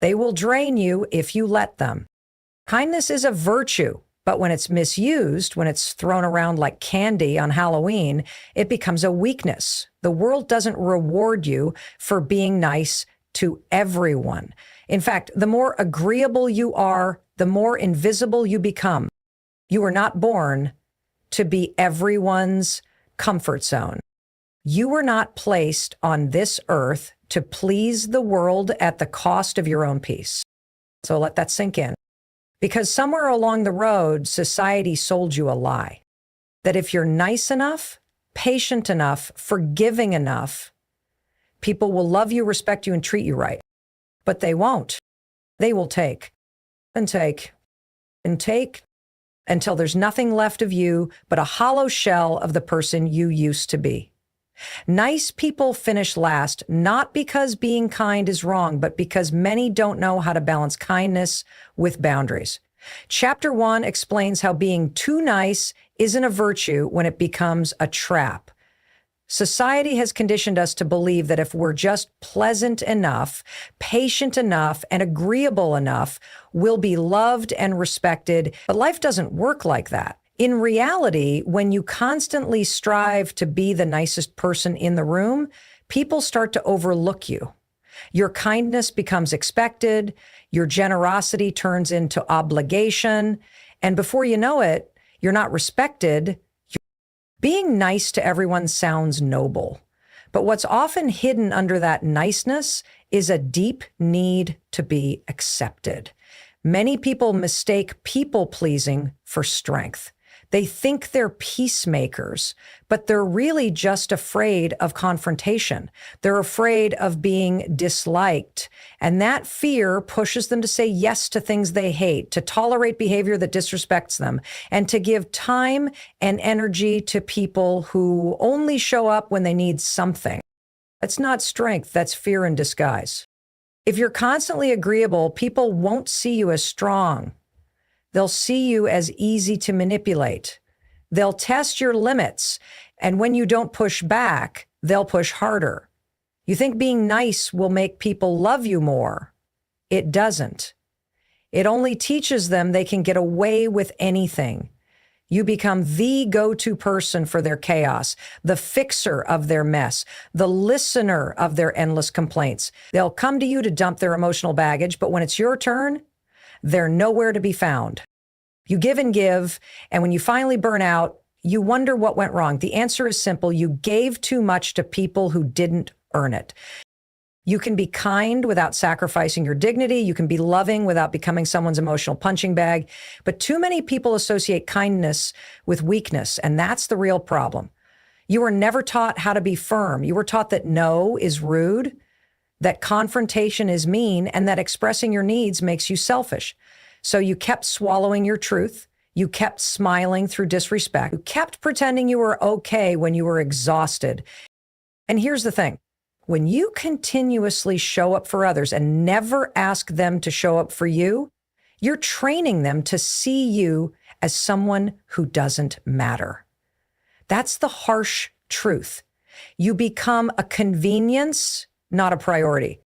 They will drain you if you let them. Kindness is a virtue, but when it's misused, when it's thrown around like candy on Halloween, it becomes a weakness. The world doesn't reward you for being nice to everyone. In fact, the more agreeable you are, the more invisible you become. You were not born to be everyone's comfort zone. You were not placed on this earth to please the world at the cost of your own peace. So let that sink in. Because somewhere along the road, society sold you a lie. That if you're nice enough, patient enough, forgiving enough, people will love you, respect you, and treat you right. But they won't. They will take and take and take until there's nothing left of you but a hollow shell of the person you used to be. Nice people finish last, not because being kind is wrong, but because many don't know how to balance kindness with boundaries. Chapter 1 explains how being too nice isn't a virtue when it becomes a trap. Society has conditioned us to believe that if we're just pleasant enough, patient enough, and agreeable enough, we'll be loved and respected. But life doesn't work like that. In reality, when you constantly strive to be the nicest person in the room, people start to overlook you. Your kindness becomes expected, your generosity turns into obligation, and before you know it, you're not respected. Being nice to everyone sounds noble, but what's often hidden under that niceness is a deep need to be accepted. Many people mistake people-pleasing for strength. They think they're peacemakers, but they're really just afraid of confrontation. They're afraid of being disliked. And that fear pushes them to say yes to things they hate, to tolerate behavior that disrespects them, and to give time and energy to people who only show up when they need something. That's not strength, that's fear in disguise. If you're constantly agreeable, people won't see you as strong. They'll see you as easy to manipulate. They'll test your limits, and when you don't push back, they'll push harder. You think being nice will make people love you more. It doesn't. It only teaches them they can get away with anything. You become the go-to person for their chaos, the fixer of their mess, the listener of their endless complaints. They'll come to you to dump their emotional baggage, but when it's your turn, they're nowhere to be found. You give, and when you finally burn out, you wonder what went wrong. The answer is simple. You gave too much to people who didn't earn it. You can be kind without sacrificing your dignity. You can be loving without becoming someone's emotional punching bag. But too many people associate kindness with weakness, and that's the real problem. You were never taught how to be firm. You were taught that no is rude, that confrontation is mean, and that expressing your needs makes you selfish. So you kept swallowing your truth. You kept smiling through disrespect. You kept pretending you were okay when you were exhausted. And here's the thing. When you continuously show up for others and never ask them to show up for you, you're training them to see you as someone who doesn't matter. That's the harsh truth. You become a convenience, not a priority.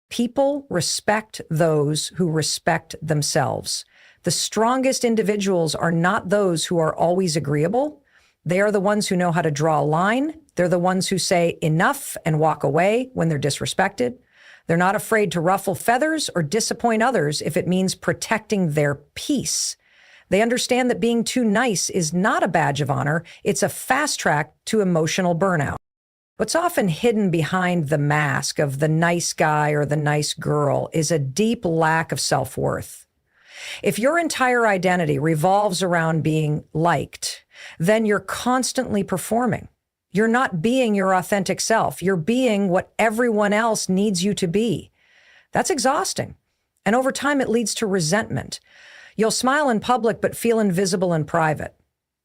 People respect those who respect themselves. The strongest individuals are not those who are always agreeable. They are the ones who know how to draw a line. They're the ones who say enough and walk away when they're disrespected. They're not afraid to ruffle feathers or disappoint others if it means protecting their peace. They understand that being too nice is not a badge of honor. It's a fast track to emotional burnout. What's often hidden behind the mask of the nice guy or the nice girl is a deep lack of self-worth. If your entire identity revolves around being liked, then you're constantly performing. You're not being your authentic self. You're being what everyone else needs you to be. That's exhausting. And over time, it leads to resentment. You'll smile in public, but feel invisible in private.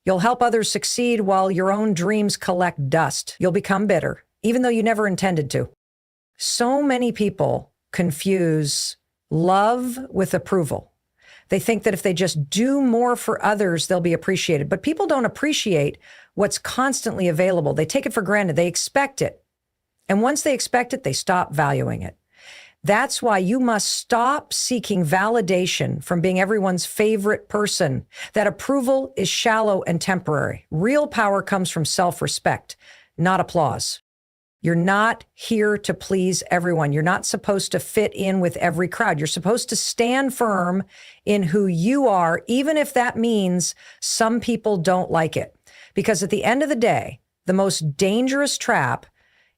You'll help others succeed while your own dreams collect dust. You'll become bitter, even though you never intended to. So many people confuse love with approval. They think that if they just do more for others, they'll be appreciated. But people don't appreciate what's constantly available. They take it for granted. They expect it. And once they expect it, they stop valuing it. That's why you must stop seeking validation from being everyone's favorite person. That approval is shallow and temporary. Real power comes from self-respect, not applause. You're not here to please everyone. You're not supposed to fit in with every crowd. You're supposed to stand firm in who you are, even if that means some people don't like it. Because at the end of the day, the most dangerous trap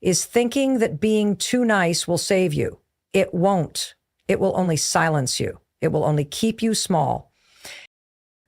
is thinking that being too nice will save you. It won't. It will only silence you. It will only keep you small.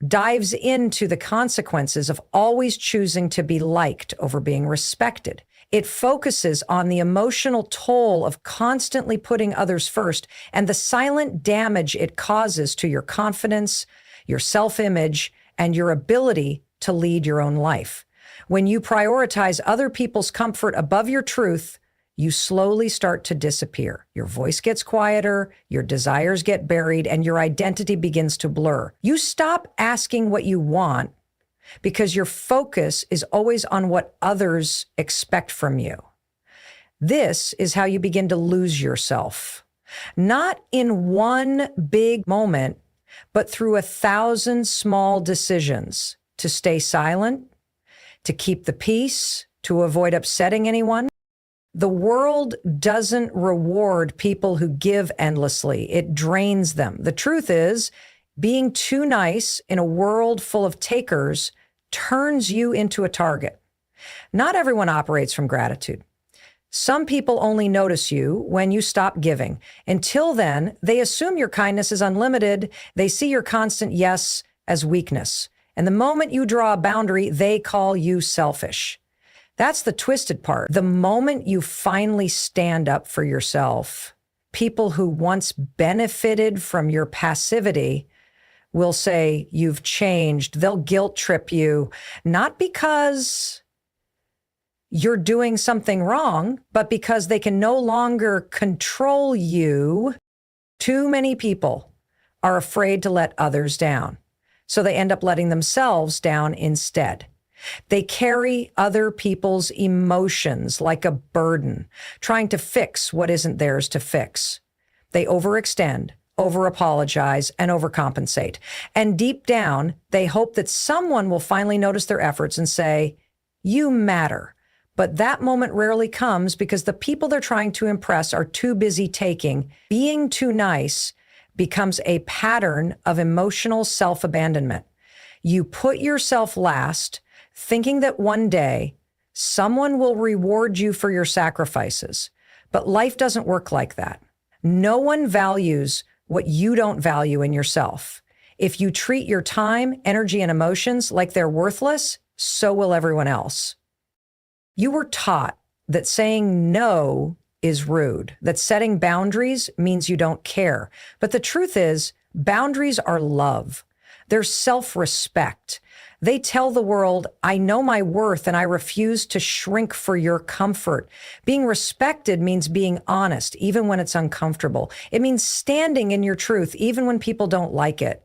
Dives into the consequences of always choosing to be liked over being respected. It focuses on the emotional toll of constantly putting others first and the silent damage it causes to your confidence, your self-image, and your ability to lead your own life. When you prioritize other people's comfort above your truth, you slowly start to disappear. Your voice gets quieter, your desires get buried, and your identity begins to blur. You stop asking what you want because your focus is always on what others expect from you. This is how you begin to lose yourself. Not in one big moment, but through 1,000 small decisions to stay silent, to keep the peace, to avoid upsetting anyone. The world doesn't reward people who give endlessly. It drains them. The truth is, being too nice in a world full of takers turns you into a target. Not everyone operates from gratitude. Some people only notice you when you stop giving. Until then, they assume your kindness is unlimited. They see your constant yes as weakness. And the moment you draw a boundary, they call you selfish. That's the twisted part. The moment you finally stand up for yourself, people who once benefited from your passivity will say you've changed. They'll guilt trip you, not because you're doing something wrong, but because they can no longer control you. Too many people are afraid to let others down, so they end up letting themselves down instead. They carry other people's emotions like a burden, trying to fix what isn't theirs to fix. They overextend, over-apologize, and overcompensate. And deep down, they hope that someone will finally notice their efforts and say, "You matter." But that moment rarely comes because the people they're trying to impress are too busy taking. Being too nice becomes a pattern of emotional self-abandonment. You put yourself last, thinking that one day someone will reward you for your sacrifices. But life doesn't work like that. No one values what you don't value in yourself. If you treat your time, energy, and emotions like they're worthless, so will everyone else. You were taught that saying no is rude, that setting boundaries means you don't care. But the truth is, boundaries are love. They're self-respect. They tell the world, I know my worth and I refuse to shrink for your comfort. Being respected means being honest, even when it's uncomfortable. It means standing in your truth, even when people don't like it.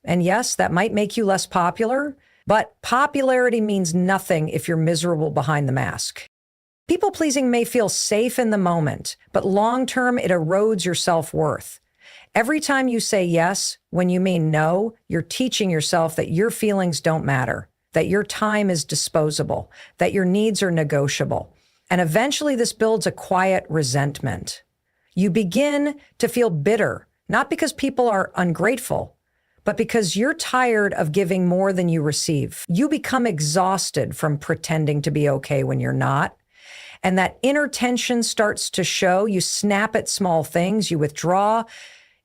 And yes, that might make you less popular, but popularity means nothing if you're miserable behind the mask. People-pleasing may feel safe in the moment, but long-term, it erodes your self-worth. Every time you say yes when you mean no, you're teaching yourself that your feelings don't matter, that your time is disposable, that your needs are negotiable. And eventually this builds a quiet resentment. You begin to feel bitter, not because people are ungrateful, but because you're tired of giving more than you receive. You become exhausted from pretending to be okay when you're not. And that inner tension starts to show. You snap at small things, you withdraw.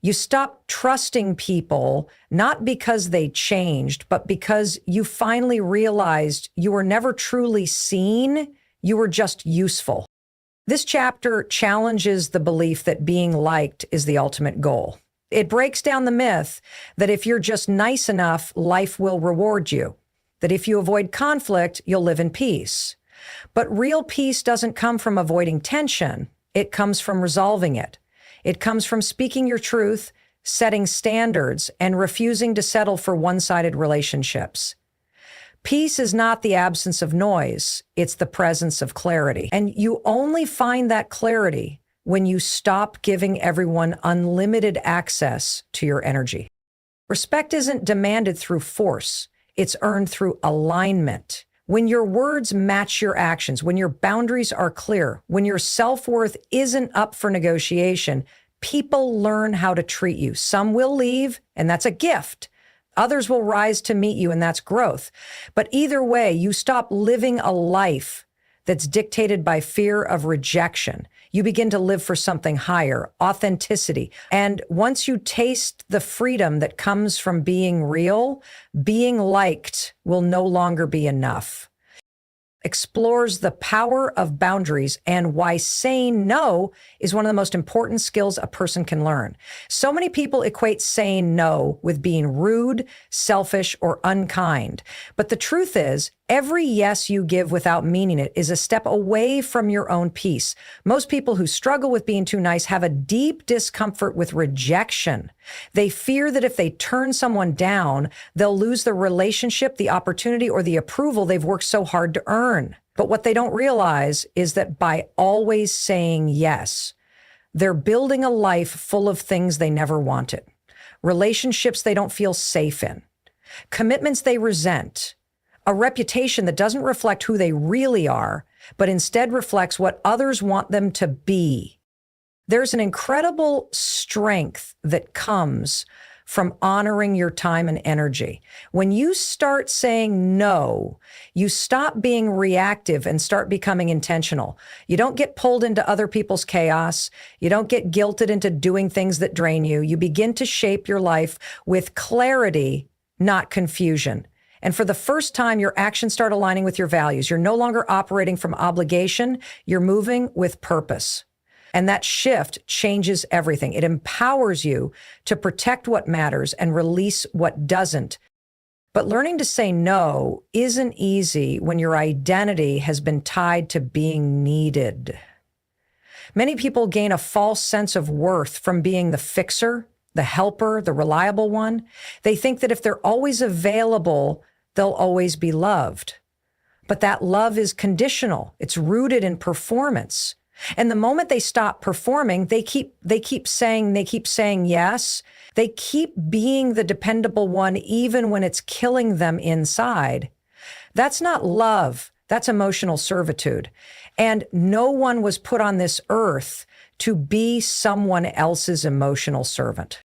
You stop trusting people, not because they changed, but because you finally realized you were never truly seen, you were just useful. This chapter challenges the belief that being liked is the ultimate goal. It breaks down the myth that if you're just nice enough, life will reward you, that if you avoid conflict, you'll live in peace. But real peace doesn't come from avoiding tension. It comes from resolving it. It comes from speaking your truth, setting standards, and refusing to settle for one-sided relationships. Peace is not the absence of noise. It's the presence of clarity. And you only find that clarity when you stop giving everyone unlimited access to your energy. Respect isn't demanded through force. It's earned through alignment. When your words match your actions, when your boundaries are clear, when your self-worth isn't up for negotiation, people learn how to treat you. Some will leave, and that's a gift. Others will rise to meet you, and that's growth. But either way, you stop living a life that's dictated by fear of rejection. You begin to live for something higher, authenticity. And once you taste the freedom that comes from being real, being liked will no longer be enough. Explores the power of boundaries and why saying no is one of the most important skills a person can learn. So many people equate saying no with being rude, selfish, or unkind. But the truth is, every yes you give without meaning it is a step away from your own peace. Most people who struggle with being too nice have a deep discomfort with rejection. They fear that if they turn someone down, they'll lose the relationship, the opportunity, or the approval they've worked so hard to earn. But what they don't realize is that by always saying yes, they're building a life full of things they never wanted, relationships they don't feel safe in, commitments they resent, a reputation that doesn't reflect who they really are, but instead reflects what others want them to be. There's an incredible strength that comes from honoring your time and energy. When you start saying no, you stop being reactive and start becoming intentional. You don't get pulled into other people's chaos. You don't get guilted into doing things that drain you. You begin to shape your life with clarity, not confusion. And for the first time, your actions start aligning with your values. You're no longer operating from obligation. You're moving with purpose. And that shift changes everything. It empowers you to protect what matters and release what doesn't. But learning to say no isn't easy when your identity has been tied to being needed. Many people gain a false sense of worth from being the fixer, the helper, the reliable one. They think that if they're always available, they'll always be loved. But that love is conditional. It's rooted in performance. And the moment they stop performing, they keep saying yes. They keep being the dependable one, even when it's killing them inside. That's not love. That's emotional servitude. And no one was put on this earth to be someone else's emotional servant.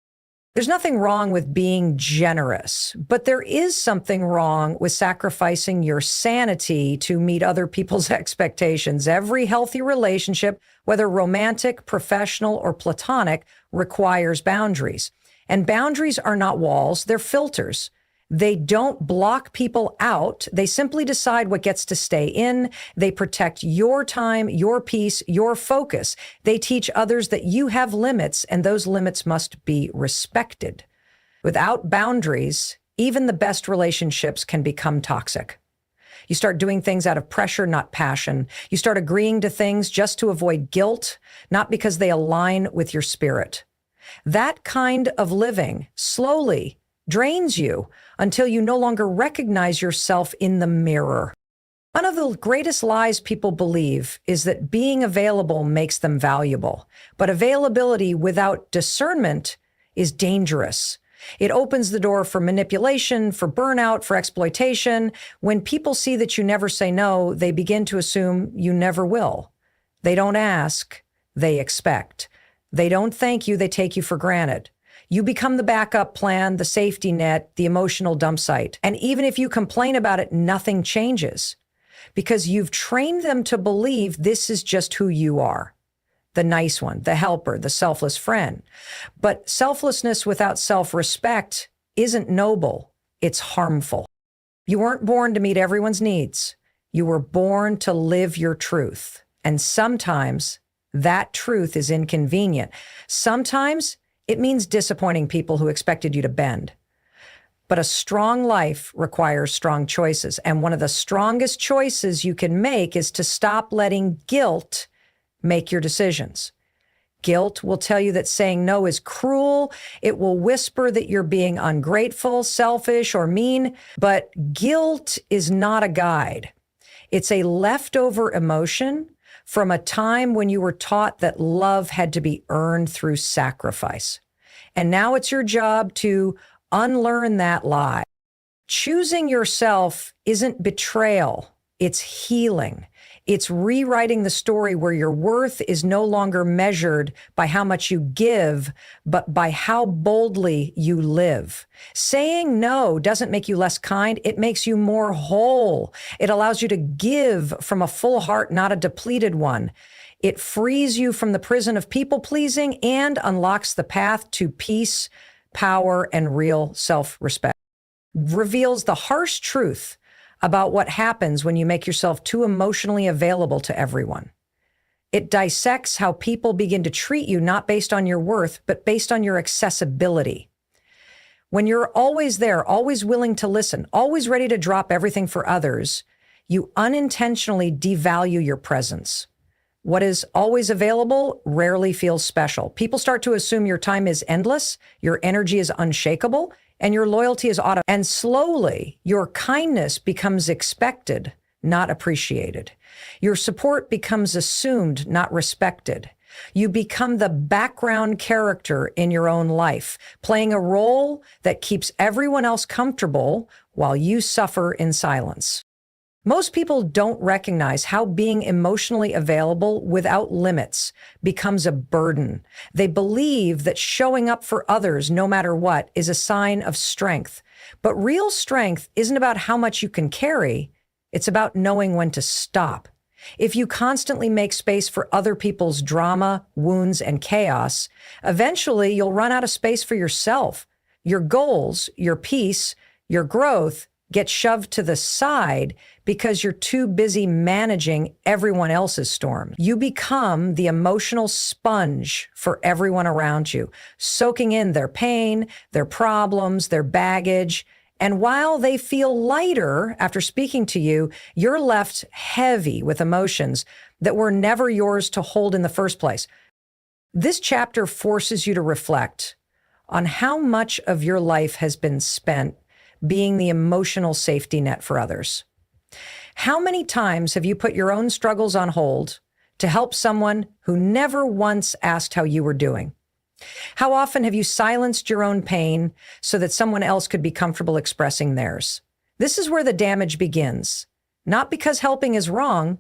There's nothing wrong with being generous, but there is something wrong with sacrificing your sanity to meet other people's expectations. Every healthy relationship, whether romantic, professional, or platonic, requires boundaries. And boundaries are not walls, they're filters. They don't block people out. They simply decide what gets to stay in. They protect your time, your peace, your focus. They teach others that you have limits, and those limits must be respected. Without boundaries, even the best relationships can become toxic. You start doing things out of pressure, not passion. You start agreeing to things just to avoid guilt, not because they align with your spirit. That kind of living slowly drains you until you no longer recognize yourself in the mirror. One of the greatest lies people believe is that being available makes them valuable. But availability without discernment is dangerous. It opens the door for manipulation, for burnout, for exploitation. When people see that you never say no, they begin to assume you never will. They don't ask, they expect. They don't thank you, they take you for granted. You become the backup plan, the safety net, the emotional dump site. And even if you complain about it, nothing changes because you've trained them to believe this is just who you are. The nice one, the helper, the selfless friend. But selflessness without self-respect isn't noble. It's harmful. You weren't born to meet everyone's needs. You were born to live your truth. And sometimes that truth is inconvenient. Sometimes it means disappointing people who expected you to bend. But a strong life requires strong choices. And one of the strongest choices you can make is to stop letting guilt make your decisions. Guilt will tell you that saying no is cruel. It will whisper that you're being ungrateful, selfish, or mean. But guilt is not a guide. It's a leftover emotion from a time when you were taught that love had to be earned through sacrifice. And now it's your job to unlearn that lie. Choosing yourself isn't betrayal, it's healing. It's rewriting the story where your worth is no longer measured by how much you give, but by how boldly you live. Saying no doesn't make you less kind. It makes you more whole. It allows you to give from a full heart, not a depleted one. It frees you from the prison of people pleasing and unlocks the path to peace, power, and real self-respect. Reveals the harsh truth about what happens when you make yourself too emotionally available to everyone. It dissects how people begin to treat you not based on your worth, but based on your accessibility. When you're always there, always willing to listen, always ready to drop everything for others, you unintentionally devalue your presence. What is always available rarely feels special. People start to assume your time is endless, your energy is unshakable, and your loyalty is auto. And slowly, your kindness becomes expected, not appreciated. Your support becomes assumed, not respected. You become the background character in your own life, playing a role that keeps everyone else comfortable while you suffer in silence. Most people don't recognize how being emotionally available without limits becomes a burden. They believe that showing up for others, no matter what, is a sign of strength. But real strength isn't about how much you can carry. It's about knowing when to stop. If you constantly make space for other people's drama, wounds, and chaos, eventually you'll run out of space for yourself. Your goals, your peace, your growth get shoved to the side because you're too busy managing everyone else's storm. You become the emotional sponge for everyone around you, soaking in their pain, their problems, their baggage. And while they feel lighter after speaking to you, you're left heavy with emotions that were never yours to hold in the first place. This chapter forces you to reflect on how much of your life has been spent being the emotional safety net for others. How many times have you put your own struggles on hold to help someone who never once asked how you were doing? How often have you silenced your own pain so that someone else could be comfortable expressing theirs? This is where the damage begins. Not because helping is wrong,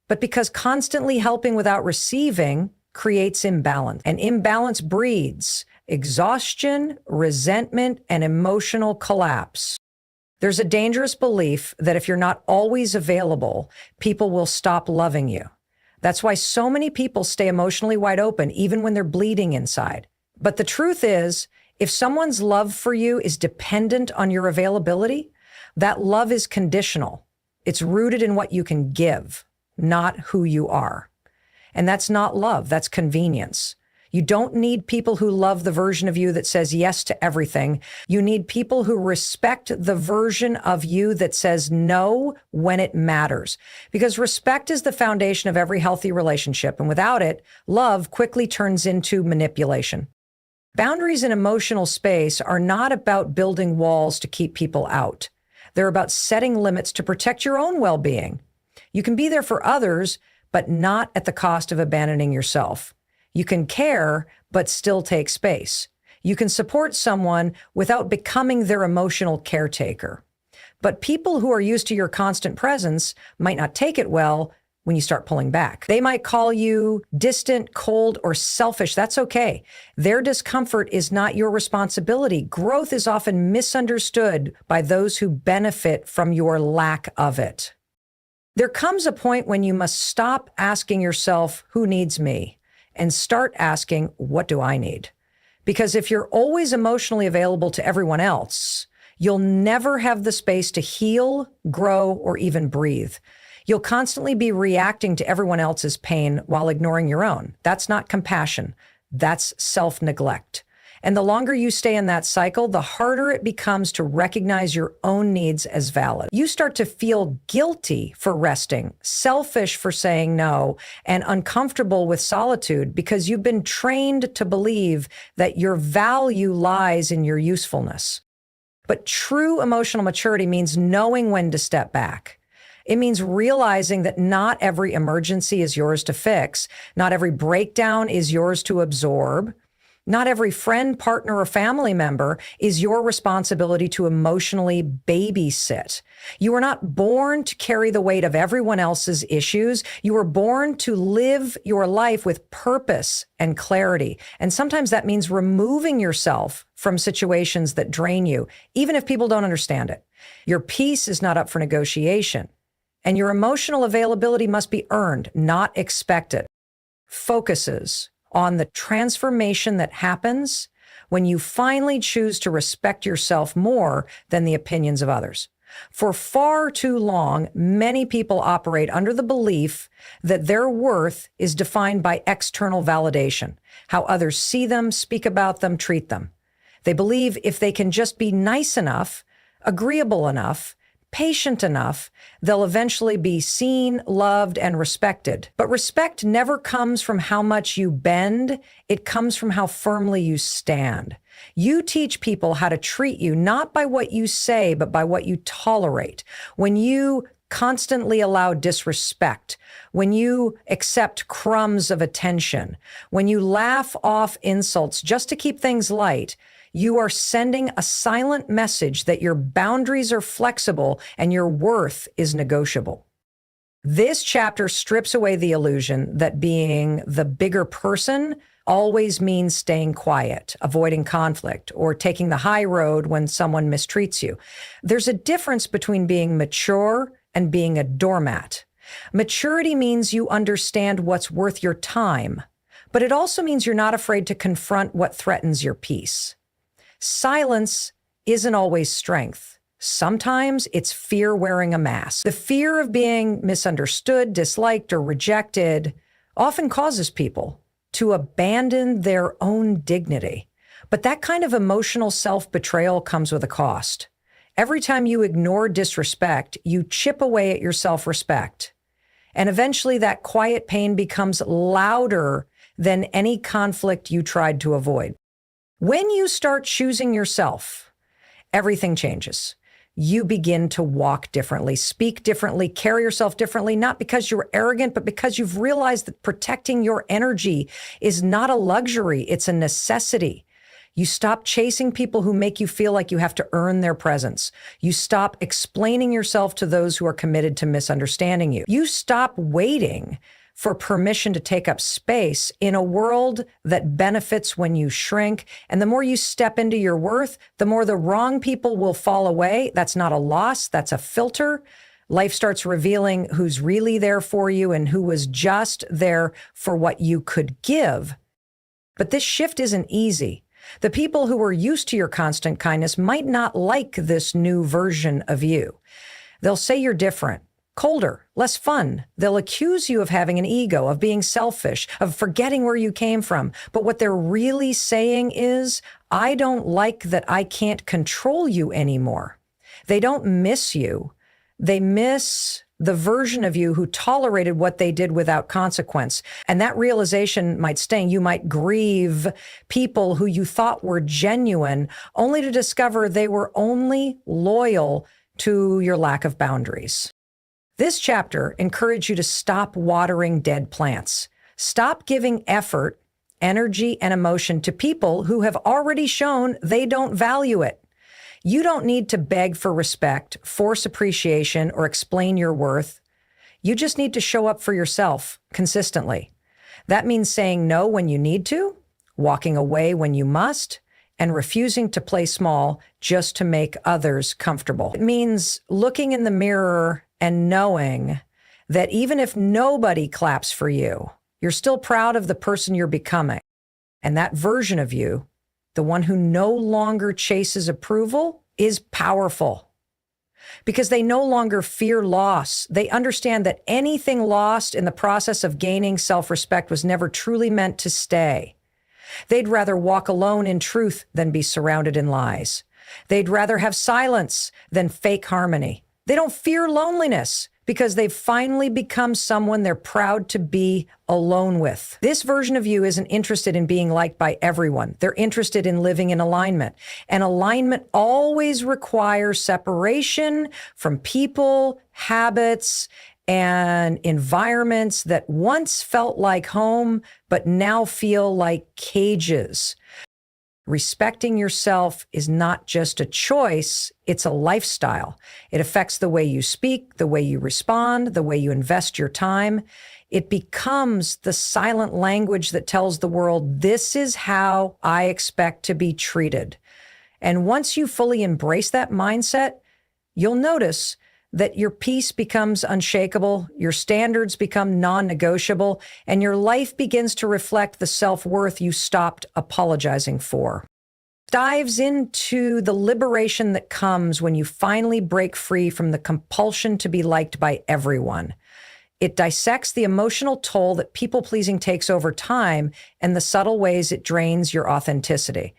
but because constantly helping without receiving creates imbalance. And imbalance breeds exhaustion, resentment, and emotional collapse. There's a dangerous belief that if you're not always available, people will stop loving you. That's why so many people stay emotionally wide open, even when they're bleeding inside. But the truth is, if someone's love for you is dependent on your availability, that love is conditional. It's rooted in what you can give, not who you are. And that's not love, that's convenience. You don't need people who love the version of you that says yes to everything. You need people who respect the version of you that says no when it matters. Because respect is the foundation of every healthy relationship. And without it, love quickly turns into manipulation. Boundaries in emotional space are not about building walls to keep people out. They're about setting limits to protect your own well-being. You can be there for others, but not at the cost of abandoning yourself. You can care, but still take space. You can support someone without becoming their emotional caretaker. But people who are used to your constant presence might not take it well when you start pulling back. They might call you distant, cold, or selfish. That's okay. Their discomfort is not your responsibility. Growth is often misunderstood by those who benefit from your lack of it. There comes a point when you must stop asking yourself, who needs me? And start asking, what do I need? Because if you're always emotionally available to everyone else, you'll never have the space to heal, grow, or even breathe. You'll constantly be reacting to everyone else's pain while ignoring your own. That's not compassion. That's self-neglect. And the longer you stay in that cycle, the harder it becomes to recognize your own needs as valid. You start to feel guilty for resting, selfish for saying no, and uncomfortable with solitude because you've been trained to believe that your value lies in your usefulness. But true emotional maturity means knowing when to step back. It means realizing that not every emergency is yours to fix. Not every breakdown is yours to absorb. Not every friend, partner, or family member is your responsibility to emotionally babysit. You were not born to carry the weight of everyone else's issues. You were born to live your life with purpose and clarity. And sometimes that means removing yourself from situations that drain you, even if people don't understand it. Your peace is not up for negotiation. And your emotional availability must be earned, not expected. Focuses on the transformation that happens when you finally choose to respect yourself more than the opinions of others. For far too long, many people operate under the belief that their worth is defined by external validation, how others see them, speak about them, treat them. They believe if they can just be nice enough, agreeable enough, patient enough, they'll eventually be seen, loved, and respected. But respect never comes from how much you bend. It comes from how firmly you stand. You teach people how to treat you, not by what you say, but by what you tolerate. When you constantly allow disrespect, when you accept crumbs of attention, when you laugh off insults just to keep things light, you are sending a silent message that your boundaries are flexible and your worth is negotiable. This chapter strips away the illusion that being the bigger person always means staying quiet, avoiding conflict, or taking the high road when someone mistreats you. There's a difference between being mature and being a doormat. Maturity means you understand what's worth your time, but it also means you're not afraid to confront what threatens your peace. Silence isn't always strength. Sometimes it's fear wearing a mask. The fear of being misunderstood, disliked, or rejected often causes people to abandon their own dignity. But that kind of emotional self-betrayal comes with a cost. Every time you ignore disrespect, you chip away at your self-respect. And eventually that quiet pain becomes louder than any conflict you tried to avoid. When you start choosing yourself, everything changes. You begin to walk differently, speak differently, carry yourself differently, not because you're arrogant, but because you've realized that protecting your energy is not a luxury, it's a necessity. You stop chasing people who make you feel like you have to earn their presence. You stop explaining yourself to those who are committed to misunderstanding you. You stop waiting for permission to take up space in a world that benefits when you shrink. And the more you step into your worth, the more the wrong people will fall away. That's not a loss, that's a filter. Life starts revealing who's really there for you and who was just there for what you could give. But this shift isn't easy. The people who are used to your constant kindness might not like this new version of you. They'll say you're different, colder, less fun. They'll accuse you of having an ego, of being selfish, of forgetting where you came from. But what they're really saying is, I don't like that I can't control you anymore. They don't miss you. They miss the version of you who tolerated what they did without consequence. And that realization might sting. You might grieve people who you thought were genuine, only to discover they were only loyal to your lack of boundaries. This chapter encourages you to stop watering dead plants. Stop giving effort, energy, and emotion to people who have already shown they don't value it. You don't need to beg for respect, force appreciation, or explain your worth. You just need to show up for yourself consistently. That means saying no when you need to, walking away when you must, and refusing to play small just to make others comfortable. It means looking in the mirror and knowing that even if nobody claps for you, you're still proud of the person you're becoming. And that version of you, the one who no longer chases approval, is powerful. Because they no longer fear loss. They understand that anything lost in the process of gaining self-respect was never truly meant to stay. They'd rather walk alone in truth than be surrounded in lies. They'd rather have silence than fake harmony. They don't fear loneliness because they've finally become someone they're proud to be alone with. This version of you isn't interested in being liked by everyone. They're interested in living in alignment. And alignment always requires separation from people, habits, and environments that once felt like home, but now feel like cages. Respecting yourself is not just a choice, it's a lifestyle. It affects the way you speak, the way you respond, the way you invest your time. It becomes the silent language that tells the world, this is how I expect to be treated. And once you fully embrace that mindset, you'll notice that your peace becomes unshakable, your standards become non-negotiable, and your life begins to reflect the self-worth you stopped apologizing for. Dives into the liberation that comes when you finally break free from the compulsion to be liked by everyone. It dissects the emotional toll that people-pleasing takes over time and the subtle ways it drains your authenticity.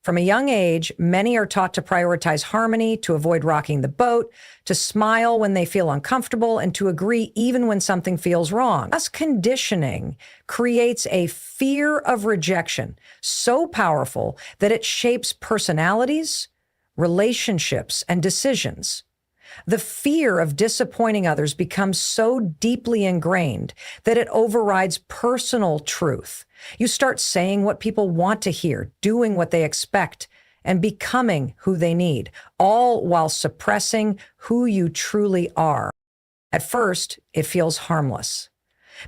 From a young age, many are taught to prioritize harmony, to avoid rocking the boat, to smile when they feel uncomfortable, and to agree even when something feels wrong. Thus, conditioning creates a fear of rejection so powerful that it shapes personalities, relationships, and decisions. The fear of disappointing others becomes so deeply ingrained that it overrides personal truth. You start saying what people want to hear, doing what they expect, and becoming who they need, all while suppressing who you truly are. At first, it feels harmless.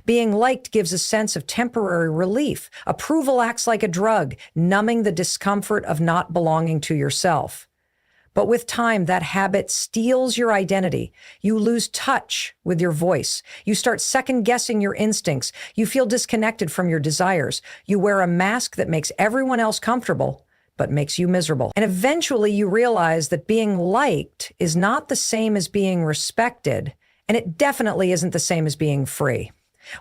Being liked gives a sense of temporary relief. Approval acts like a drug, numbing the discomfort of not belonging to yourself. But with time, that habit steals your identity. You lose touch with your voice. You start second-guessing your instincts. You feel disconnected from your desires. You wear a mask that makes everyone else comfortable, but makes you miserable. And eventually you realize that being liked is not the same as being respected, and it definitely isn't the same as being free.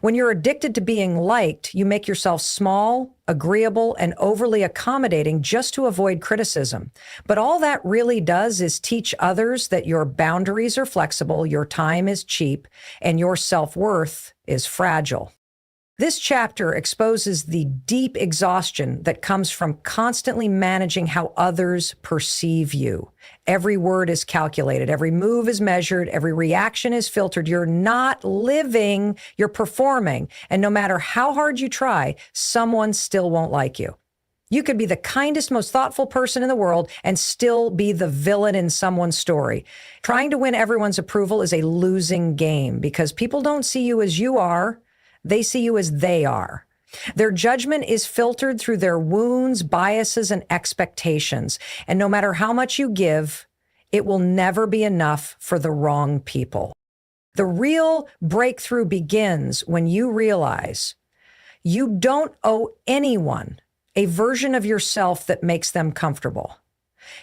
When you're addicted to being liked, you make yourself small, agreeable, and overly accommodating just to avoid criticism. But all that really does is teach others that your boundaries are flexible, your time is cheap, and your self-worth is fragile. This chapter exposes the deep exhaustion that comes from constantly managing how others perceive you. Every word is calculated, every move is measured, every reaction is filtered. You're not living, you're performing. And no matter how hard you try, someone still won't like you. You could be the kindest, most thoughtful person in the world and still be the villain in someone's story. Trying to win everyone's approval is a losing game because people don't see you as you are. They see you as they are. Their judgment is filtered through their wounds, biases, and expectations. And no matter how much you give, it will never be enough for the wrong people. The real breakthrough begins when you realize you don't owe anyone a version of yourself that makes them comfortable.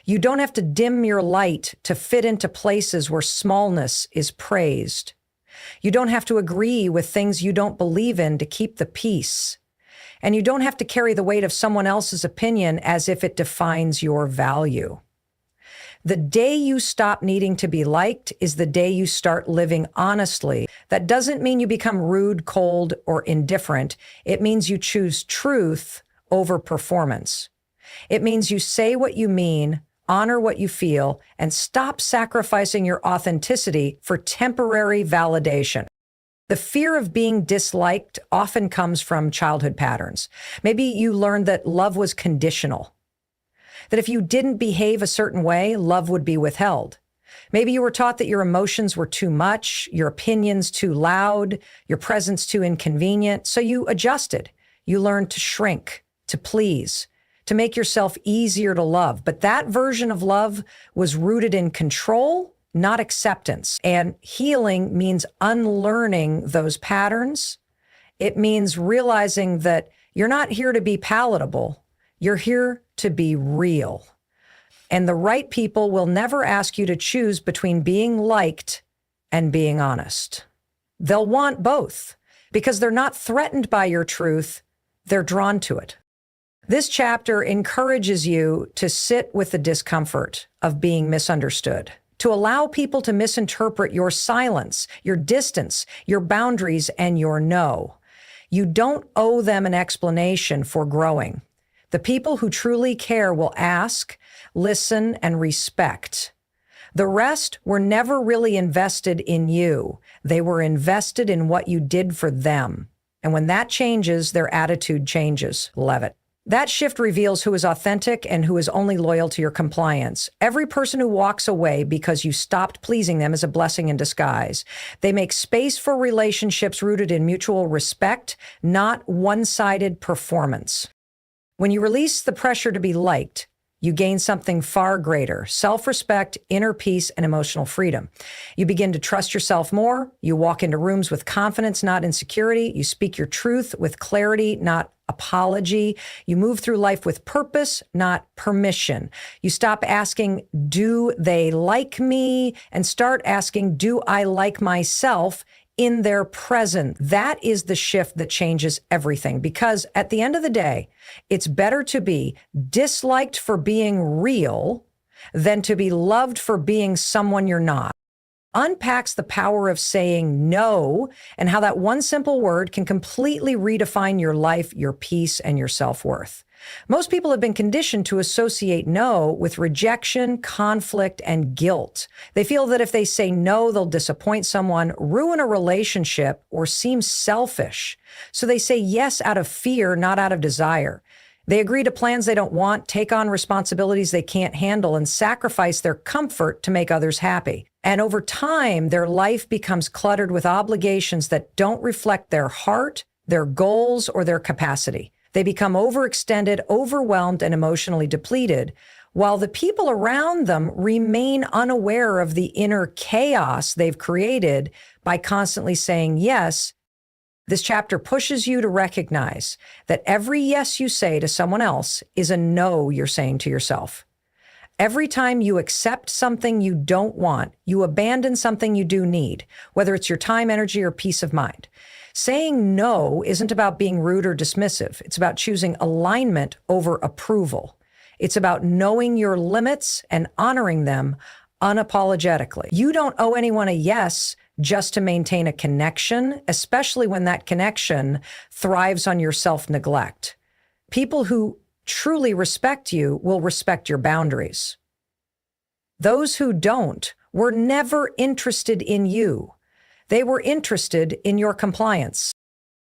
You don't have to dim your light to fit into places where smallness is praised. You don't have to agree with things you don't believe in to keep the peace. And you don't have to carry the weight of someone else's opinion as if it defines your value. The day you stop needing to be liked is the day you start living honestly. That doesn't mean you become rude, cold, or indifferent. It means you choose truth over performance. It means you say what you mean, honor what you feel, and stop sacrificing your authenticity for temporary validation. The fear of being disliked often comes from childhood patterns. Maybe you learned that love was conditional, that if you didn't behave a certain way, love would be withheld. Maybe you were taught that your emotions were too much, your opinions too loud, your presence too inconvenient, so you adjusted. You learned to shrink, to please, to make yourself easier to love. But that version of love was rooted in control, not acceptance. And healing means unlearning those patterns. It means realizing that you're not here to be palatable. You're here to be real. And the right people will never ask you to choose between being liked and being honest. They'll want both because they're not threatened by your truth. They're drawn to it. This chapter encourages you to sit with the discomfort of being misunderstood, to allow people to misinterpret your silence, your distance, your boundaries, and your no. You don't owe them an explanation for growing. The people who truly care will ask, listen, and respect. The rest were never really invested in you. They were invested in what you did for them. And when that changes, their attitude changes. Levitt. That shift reveals who is authentic and who is only loyal to your compliance. Every person who walks away because you stopped pleasing them is a blessing in disguise. They make space for relationships rooted in mutual respect, not one-sided performance. When you release the pressure to be liked, you gain something far greater: self-respect, inner peace, and emotional freedom. You begin to trust yourself more. You walk into rooms with confidence, not insecurity. You speak your truth with clarity, not apology. You move through life with purpose, not permission. You stop asking, do they like me? And start asking, do I like myself in their presence? That is the shift that changes everything, because at the end of the day, it's better to be disliked for being real than to be loved for being someone you're not. Unpacks the power of saying no and how that one simple word can completely redefine your life, your peace, and your self-worth. Most people have been conditioned to associate no with rejection, conflict, and guilt. They feel that if they say no, they'll disappoint someone, ruin a relationship, or seem selfish. So they say yes out of fear, not out of desire. They agree to plans they don't want, take on responsibilities they can't handle, and sacrifice their comfort to make others happy. And over time, their life becomes cluttered with obligations that don't reflect their heart, their goals, or their capacity. They become overextended, overwhelmed, and emotionally depleted, while the people around them remain unaware of the inner chaos they've created by constantly saying yes. This chapter pushes you to recognize that every yes you say to someone else is a no you're saying to yourself. Every time you accept something you don't want, you abandon something you do need, whether it's your time, energy, or peace of mind. Saying no isn't about being rude or dismissive. It's about choosing alignment over approval. It's about knowing your limits and honoring them unapologetically. You don't owe anyone a yes just to maintain a connection, especially when that connection thrives on your self-neglect. People who truly respect you will respect your boundaries. Those who don't were never interested in you. They were interested in your compliance.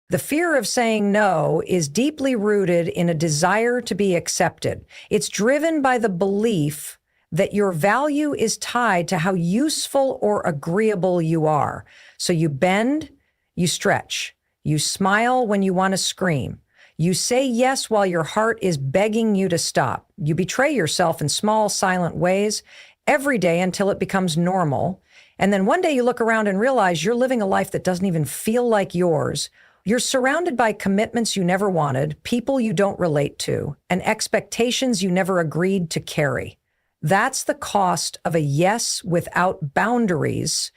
The fear of saying no is deeply rooted in a desire to be accepted. It's driven by the belief that your value is tied to how useful or agreeable you are. So you bend, you stretch, you smile when you want to scream. You say yes while your heart is begging you to stop. You betray yourself in small, silent ways every day until it becomes normal. And then one day you look around and realize you're living a life that doesn't even feel like yours. You're surrounded by commitments you never wanted, people you don't relate to, and expectations you never agreed to carry. That's the cost of a yes without boundaries.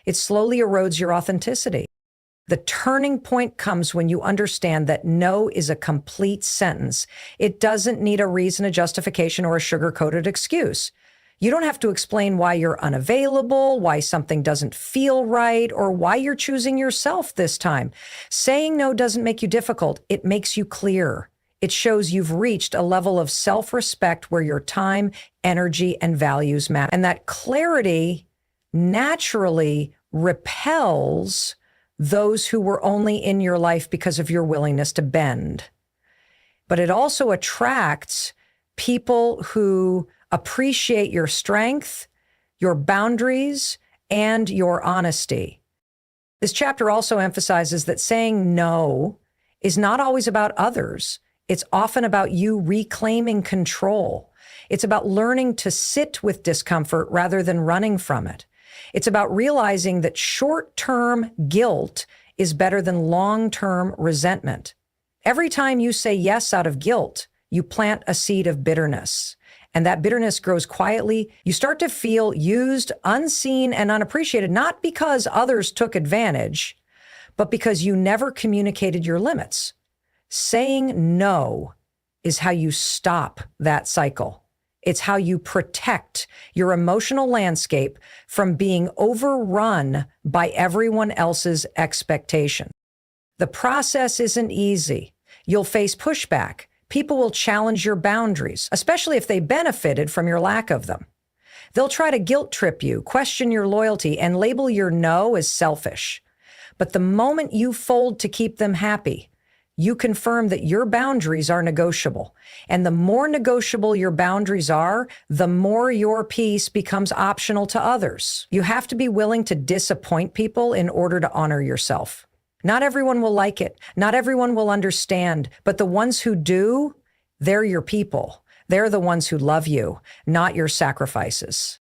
It slowly erodes your authenticity. The turning point comes when you understand that no is a complete sentence. It doesn't need a reason, a justification, or a sugar-coated excuse. You don't have to explain why you're unavailable, why something doesn't feel right, or why you're choosing yourself this time. Saying no doesn't make you difficult. It makes you clear. It shows you've reached a level of self-respect where your time, energy, and values matter. And that clarity naturally repels those who were only in your life because of your willingness to bend. But it also attracts people who appreciate your strength, your boundaries, and your honesty. This chapter also emphasizes that saying no is not always about others. It's often about you reclaiming control. It's about learning to sit with discomfort rather than running from it. It's about realizing that short-term guilt is better than long-term resentment. Every time you say yes out of guilt, you plant a seed of bitterness. And that bitterness grows quietly. You start to feel used, unseen, and unappreciated, not because others took advantage, but because you never communicated your limits. Saying no is how you stop that cycle. It's how you protect your emotional landscape from being overrun by everyone else's expectations. The process isn't easy. You'll face pushback. People will challenge your boundaries, especially if they benefited from your lack of them. They'll try to guilt trip you, question your loyalty, and label your no as selfish. But the moment you fold to keep them happy, you confirm that your boundaries are negotiable. And the more negotiable your boundaries are, the more your peace becomes optional to others. You have to be willing to disappoint people in order to honor yourself. Not everyone will like it. Not everyone will understand. But the ones who do, they're your people. They're the ones who love you, not your sacrifices.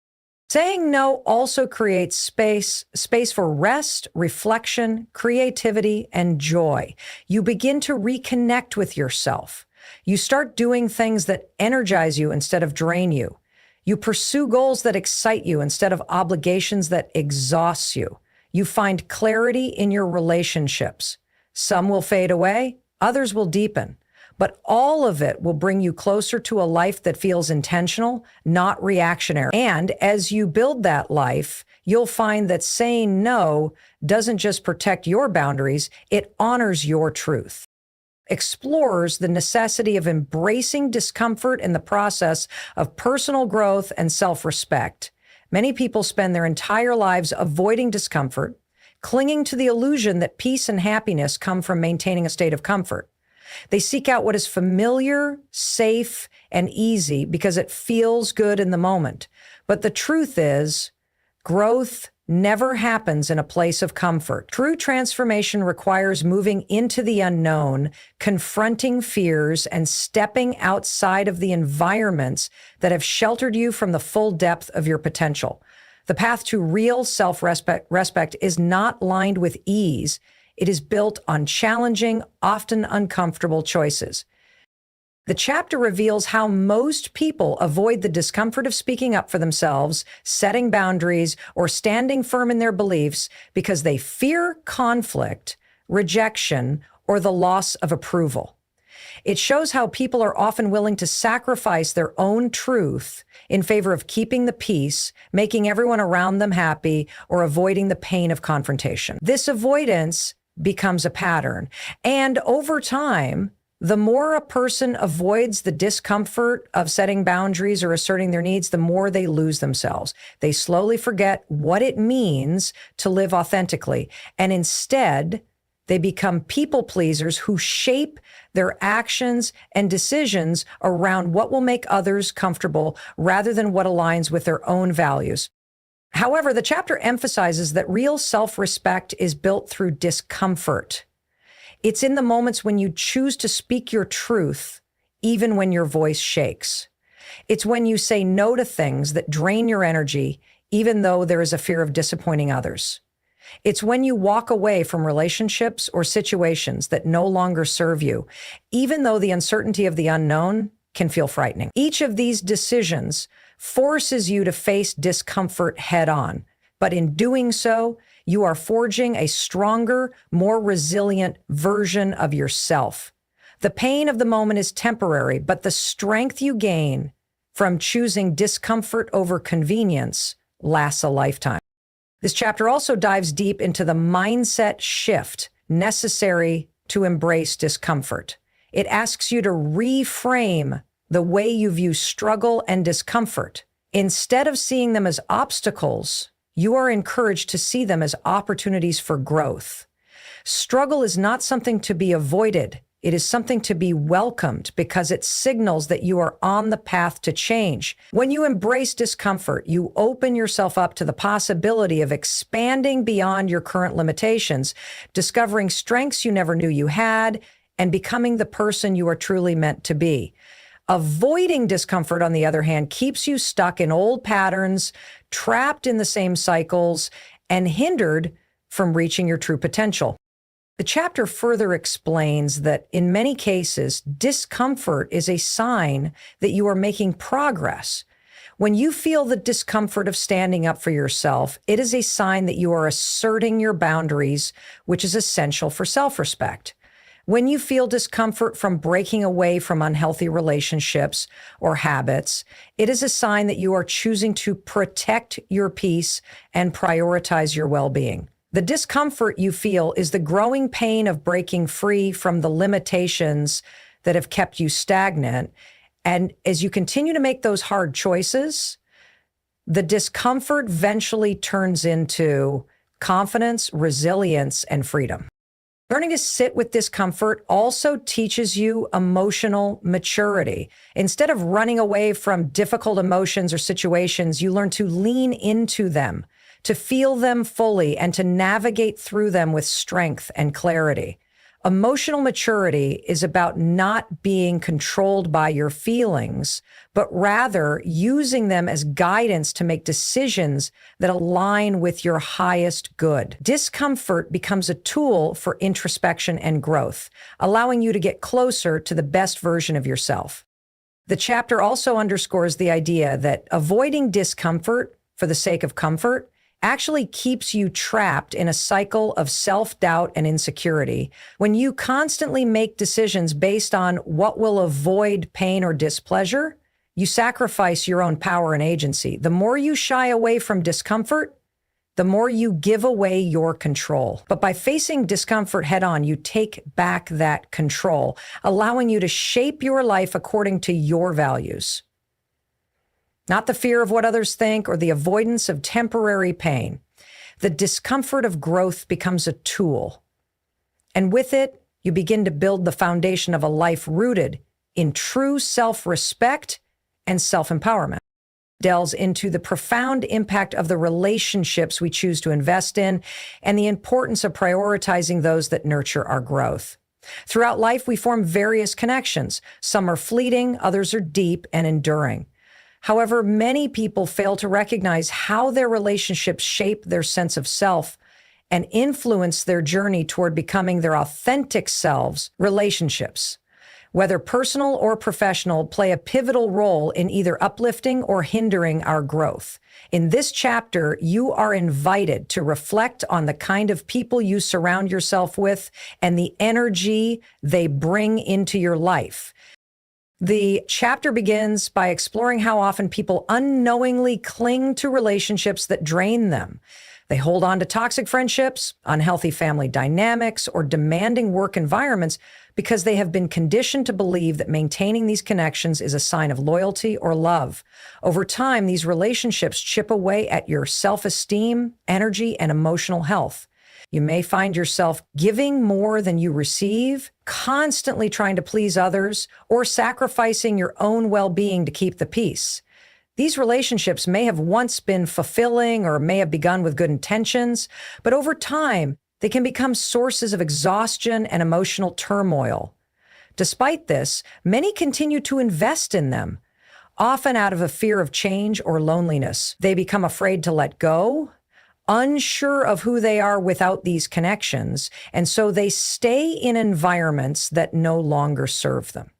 Saying no also creates space for rest, reflection, creativity, and joy. You begin to reconnect with yourself. You start doing things that energize you instead of drain you. You pursue goals that excite you instead of obligations that exhaust you. You find clarity in your relationships. Some will fade away, others will deepen. But all of it will bring you closer to a life that feels intentional, not reactionary. And as you build that life, you'll find that saying no doesn't just protect your boundaries, it honors your truth. Explores the necessity of embracing discomfort in the process of personal growth and self-respect. Many people spend their entire lives avoiding discomfort, clinging to the illusion that peace and happiness come from maintaining a state of comfort. They seek out what is familiar, safe, and easy because it feels good in the moment. But the truth is, growth never happens in a place of comfort. True transformation requires moving into the unknown, confronting fears, and stepping outside of the environments that have sheltered you from the full depth of your potential. The path to real self-respect is not lined with ease. It is built on challenging, often uncomfortable choices. The chapter reveals how most people avoid the discomfort of speaking up for themselves, setting boundaries, or standing firm in their beliefs because they fear conflict, rejection, or the loss of approval. It shows how people are often willing to sacrifice their own truth in favor of keeping the peace, making everyone around them happy, or avoiding the pain of confrontation. This avoidance becomes a pattern. And over time, the more a person avoids the discomfort of setting boundaries or asserting their needs, the more they lose themselves. They slowly forget what it means to live authentically. And instead, they become people pleasers who shape their actions and decisions around what will make others comfortable rather than what aligns with their own values. However, the chapter emphasizes that real self-respect is built through discomfort. It's in the moments when you choose to speak your truth, even when your voice shakes. It's when you say no to things that drain your energy, even though there is a fear of disappointing others. It's when you walk away from relationships or situations that no longer serve you, even though the uncertainty of the unknown can feel frightening. Each of these decisions forces you to face discomfort head on. But in doing so, you are forging a stronger, more resilient version of yourself. The pain of the moment is temporary, but the strength you gain from choosing discomfort over convenience lasts a lifetime. This chapter also dives deep into the mindset shift necessary to embrace discomfort. It asks you to reframe the way you view struggle and discomfort. Instead of seeing them as obstacles, you are encouraged to see them as opportunities for growth. Struggle is not something to be avoided. It is something to be welcomed because it signals that you are on the path to change. When you embrace discomfort, you open yourself up to the possibility of expanding beyond your current limitations, discovering strengths you never knew you had, and becoming the person you are truly meant to be. Avoiding discomfort, on the other hand, keeps you stuck in old patterns, trapped in the same cycles, and hindered from reaching your true potential. The chapter further explains that in many cases, discomfort is a sign that you are making progress. When you feel the discomfort of standing up for yourself, it is a sign that you are asserting your boundaries, which is essential for self-respect. When you feel discomfort from breaking away from unhealthy relationships or habits, it is a sign that you are choosing to protect your peace and prioritize your well-being. The discomfort you feel is the growing pain of breaking free from the limitations that have kept you stagnant. And as you continue to make those hard choices, the discomfort eventually turns into confidence, resilience, and freedom. Learning to sit with discomfort also teaches you emotional maturity. Instead of running away from difficult emotions or situations, you learn to lean into them, to feel them fully, and to navigate through them with strength and clarity. Emotional maturity is about not being controlled by your feelings, but rather using them as guidance to make decisions that align with your highest good. Discomfort becomes a tool for introspection and growth, allowing you to get closer to the best version of yourself. The chapter also underscores the idea that avoiding discomfort for the sake of comfort actually keeps you trapped in a cycle of self-doubt and insecurity. When you constantly make decisions based on what will avoid pain or displeasure, you sacrifice your own power and agency. The more you shy away from discomfort, the more you give away your control. But by facing discomfort head-on, you take back that control, allowing you to shape your life according to your values. Not the fear of what others think or the avoidance of temporary pain. The discomfort of growth becomes a tool. And with it, you begin to build the foundation of a life rooted in true self-respect and self-empowerment. Delves into the profound impact of the relationships we choose to invest in and the importance of prioritizing those that nurture our growth. Throughout life, we form various connections. Some are fleeting, others are deep and enduring. However, many people fail to recognize how their relationships shape their sense of self and influence their journey toward becoming their authentic selves. Relationships, whether personal or professional, play a pivotal role in either uplifting or hindering our growth. In this chapter, you are invited to reflect on the kind of people you surround yourself with and the energy they bring into your life. The chapter begins by exploring how often people unknowingly cling to relationships that drain them. They hold on to toxic friendships, unhealthy family dynamics, or demanding work environments because they have been conditioned to believe that maintaining these connections is a sign of loyalty or love. Over time, these relationships chip away at your self-esteem, energy, and emotional health. You may find yourself giving more than you receive, constantly trying to please others, or sacrificing your own well-being to keep the peace. These relationships may have once been fulfilling or may have begun with good intentions, but over time, they can become sources of exhaustion and emotional turmoil. Despite this, many continue to invest in them, often out of a fear of change or loneliness. They become afraid to let go, unsure of who they are without these connections, and so they stay in environments that no longer serve them.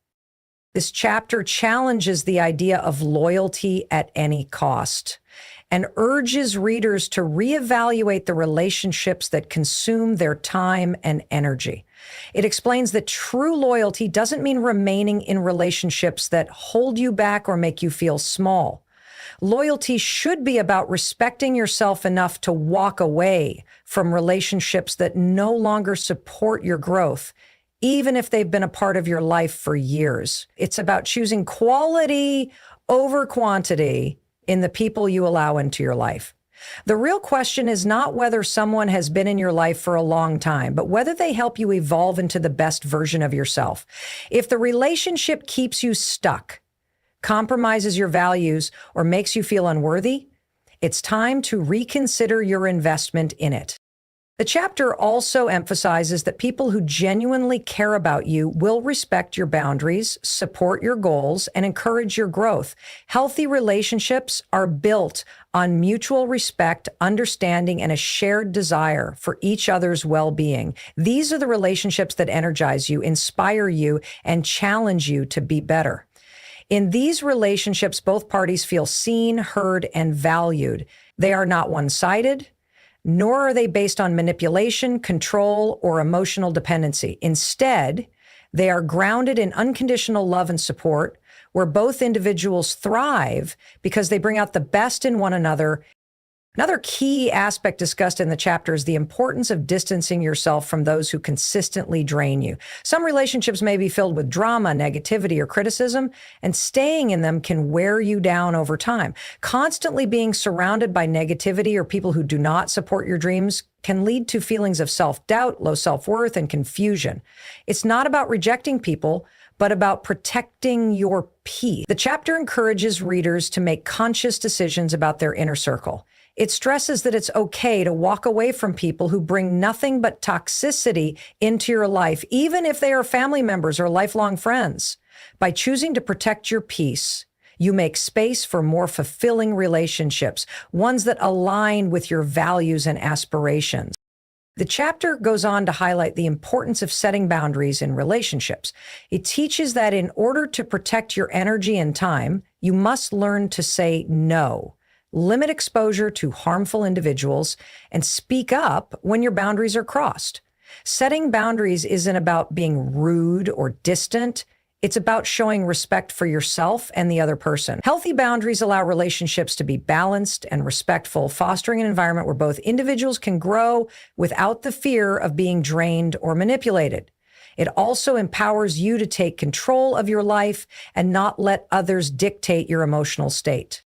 This chapter challenges the idea of loyalty at any cost and urges readers to reevaluate the relationships that consume their time and energy. It explains that true loyalty doesn't mean remaining in relationships that hold you back or make you feel small. Loyalty should be about respecting yourself enough to walk away from relationships that no longer support your growth, even if they've been a part of your life for years. It's about choosing quality over quantity in the people you allow into your life. The real question is not whether someone has been in your life for a long time, but whether they help you evolve into the best version of yourself. If the relationship keeps you stuck, compromises your values, or makes you feel unworthy, it's time to reconsider your investment in it. The chapter also emphasizes that people who genuinely care about you will respect your boundaries, support your goals, and encourage your growth. Healthy relationships are built on mutual respect, understanding, and a shared desire for each other's well-being. These are the relationships that energize you, inspire you, and challenge you to be better. In these relationships, both parties feel seen, heard, and valued. They are not one-sided. nor are they based on manipulation, control, or emotional dependency. Instead, they are grounded in unconditional love and support, where both individuals thrive because they bring out the best in one another. Another key aspect discussed in the chapter is the importance of distancing yourself from those who consistently drain you. Some relationships may be filled with drama, negativity, or criticism, and staying in them can wear you down over time. Constantly being surrounded by negativity or people who do not support your dreams can lead to feelings of self-doubt, low self-worth, and confusion. It's not about rejecting people, but about protecting your peace. The chapter encourages readers to make conscious decisions about their inner circle. It stresses that it's okay to walk away from people who bring nothing but toxicity into your life, even if they are family members or lifelong friends. By choosing to protect your peace, you make space for more fulfilling relationships, ones that align with your values and aspirations. The chapter goes on to highlight the importance of setting boundaries in relationships. It teaches that in order to protect your energy and time, you must learn to say no, limit exposure to harmful individuals, and speak up when your boundaries are crossed. Setting boundaries isn't about being rude or distant. It's about showing respect for yourself and the other person. Healthy boundaries allow relationships to be balanced and respectful, fostering an environment where both individuals can grow without the fear of being drained or manipulated. It also empowers you to take control of your life and not let others dictate your emotional state.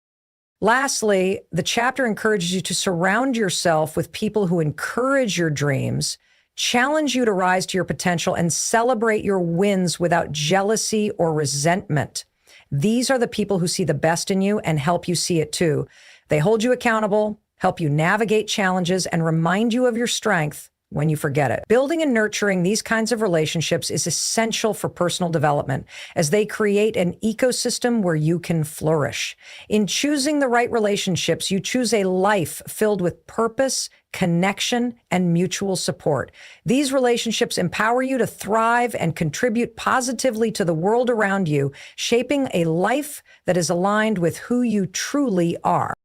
Lastly, the chapter encourages you to surround yourself with people who encourage your dreams, challenge you to rise to your potential, and celebrate your wins without jealousy or resentment. These are the people who see the best in you and help you see it too. They hold you accountable, help you navigate challenges, and remind you of your strength when you forget it. Building and nurturing these kinds of relationships is essential for personal development, as they create an ecosystem where you can flourish. In choosing the right relationships, you choose a life filled with purpose, connection, and mutual support. These relationships empower you to thrive and contribute positively to the world around you, shaping a life that is aligned with who you truly are.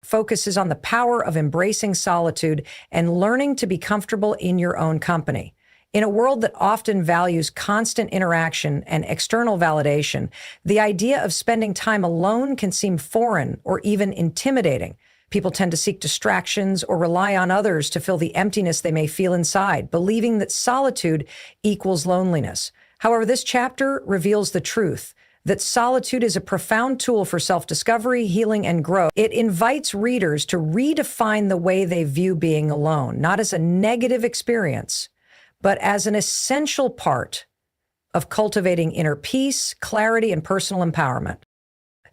Focuses on the power of embracing solitude and learning to be comfortable in your own company. In a world that often values constant interaction and external validation, the idea of spending time alone can seem foreign or even intimidating. People tend to seek distractions or rely on others to fill the emptiness they may feel inside, believing that solitude equals loneliness. However, this chapter reveals the truth that solitude is a profound tool for self-discovery, healing, and growth. It invites readers to redefine the way they view being alone, not as a negative experience, but as an essential part of cultivating inner peace, clarity, and personal empowerment.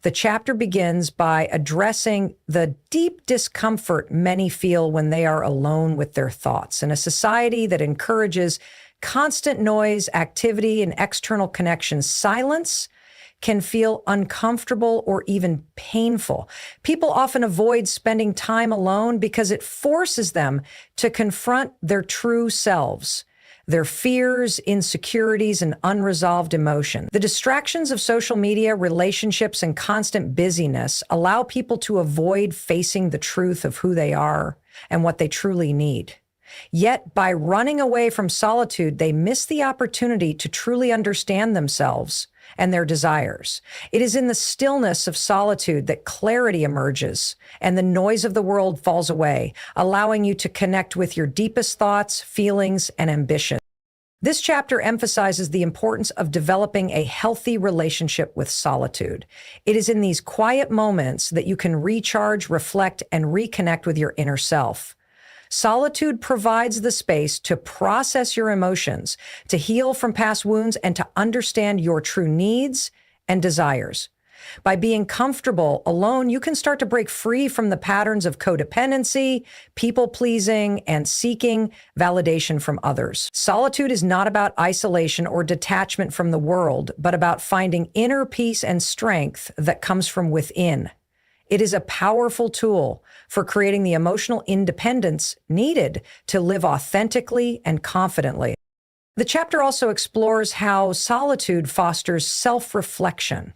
The chapter begins by addressing the deep discomfort many feel when they are alone with their thoughts. In a society that encourages constant noise, activity, and external connections, silence can feel uncomfortable or even painful. People often avoid spending time alone because it forces them to confront their true selves, their fears, insecurities, and unresolved emotions. The distractions of social media, relationships, and constant busyness allow people to avoid facing the truth of who they are and what they truly need. Yet, by running away from solitude, they miss the opportunity to truly understand themselves and their desires. It is in the stillness of solitude that clarity emerges and the noise of the world falls away, allowing you to connect with your deepest thoughts, feelings, and ambitions. This chapter emphasizes the importance of developing a healthy relationship with solitude. It is in these quiet moments that you can recharge, reflect, and reconnect with your inner self. Solitude provides the space to process your emotions, to heal from past wounds, and to understand your true needs and desires. By being comfortable alone, you can start to break free from the patterns of codependency, people-pleasing, and seeking validation from others. Solitude is not about isolation or detachment from the world, but about finding inner peace and strength that comes from within. It is a powerful tool for creating the emotional independence needed to live authentically and confidently. The chapter also explores how solitude fosters self-reflection.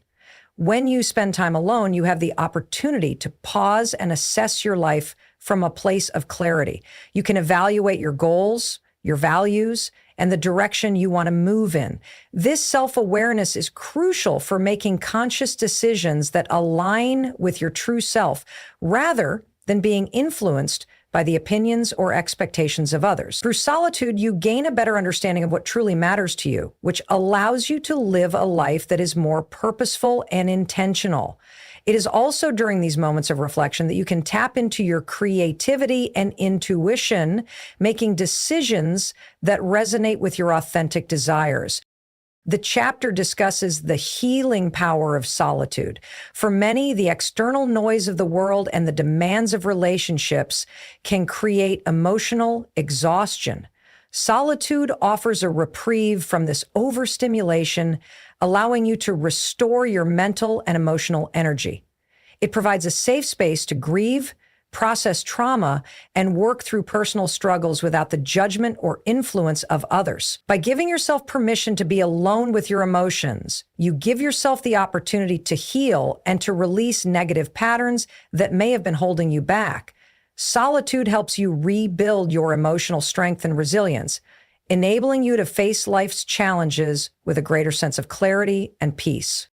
When you spend time alone, you have the opportunity to pause and assess your life from a place of clarity. You can evaluate your goals, your values, and the direction you want to move in. This self-awareness is crucial for making conscious decisions that align with your true self, rather than being influenced by the opinions or expectations of others. Through solitude, you gain a better understanding of what truly matters to you, which allows you to live a life that is more purposeful and intentional. It is also during these moments of reflection that you can tap into your creativity and intuition, making decisions that resonate with your authentic desires. The chapter discusses the healing power of solitude. For many, the external noise of the world and the demands of relationships can create emotional exhaustion. Solitude offers a reprieve from this overstimulation, allowing you to restore your mental and emotional energy. It provides a safe space to grieve, process trauma, and work through personal struggles without the judgment or influence of others. By giving yourself permission to be alone with your emotions, you give yourself the opportunity to heal and to release negative patterns that may have been holding you back. Solitude helps you rebuild your emotional strength and resilience, enabling you to face life's challenges with a greater sense of clarity and peace.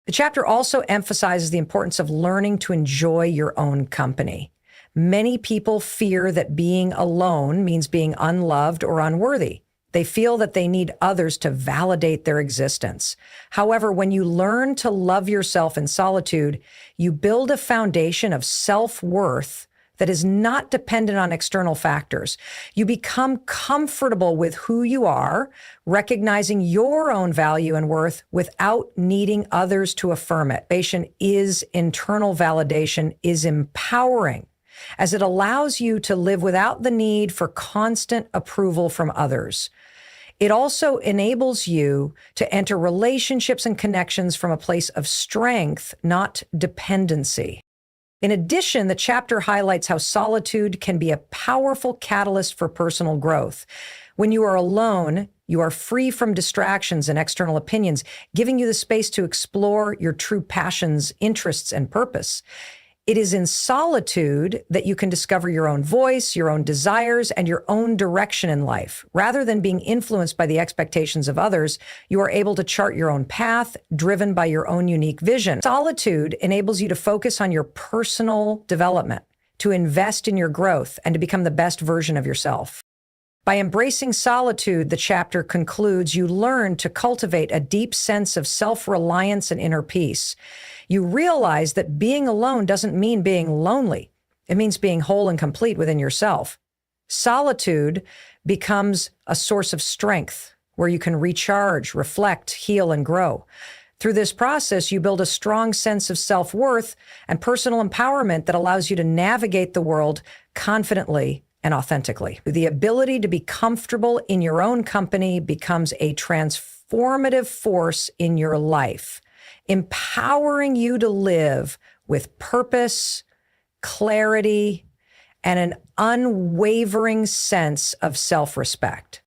The chapter also emphasizes the importance of learning to enjoy your own company. Many people fear that being alone means being unloved or unworthy. They feel that they need others to validate their existence. However, when you learn to love yourself in solitude, you build a foundation of self-worth that is not dependent on external factors. You become comfortable with who you are, recognizing your own value and worth without needing others to affirm it. Internal validation is empowering, as it allows you to live without the need for constant approval from others. It also enables you to enter relationships and connections from a place of strength, not dependency. In addition, the chapter highlights how solitude can be a powerful catalyst for personal growth. When you are alone, you are free from distractions and external opinions, giving you the space to explore your true passions, interests, and purpose. It is in solitude that you can discover your own voice, your own desires, and your own direction in life. Rather than being influenced by the expectations of others, you are able to chart your own path, driven by your own unique vision. Solitude enables you to focus on your personal development, to invest in your growth, and to become the best version of yourself. By embracing solitude, the chapter concludes, you learn to cultivate a deep sense of self-reliance and inner peace. You realize that being alone doesn't mean being lonely. It means being whole and complete within yourself. Solitude becomes a source of strength where you can recharge, reflect, heal, and grow. Through this process, you build a strong sense of self-worth and personal empowerment that allows you to navigate the world confidently and authentically. The ability to be comfortable in your own company becomes a transformative force in your life, empowering you to live with purpose, clarity, and an unwavering sense of self-respect.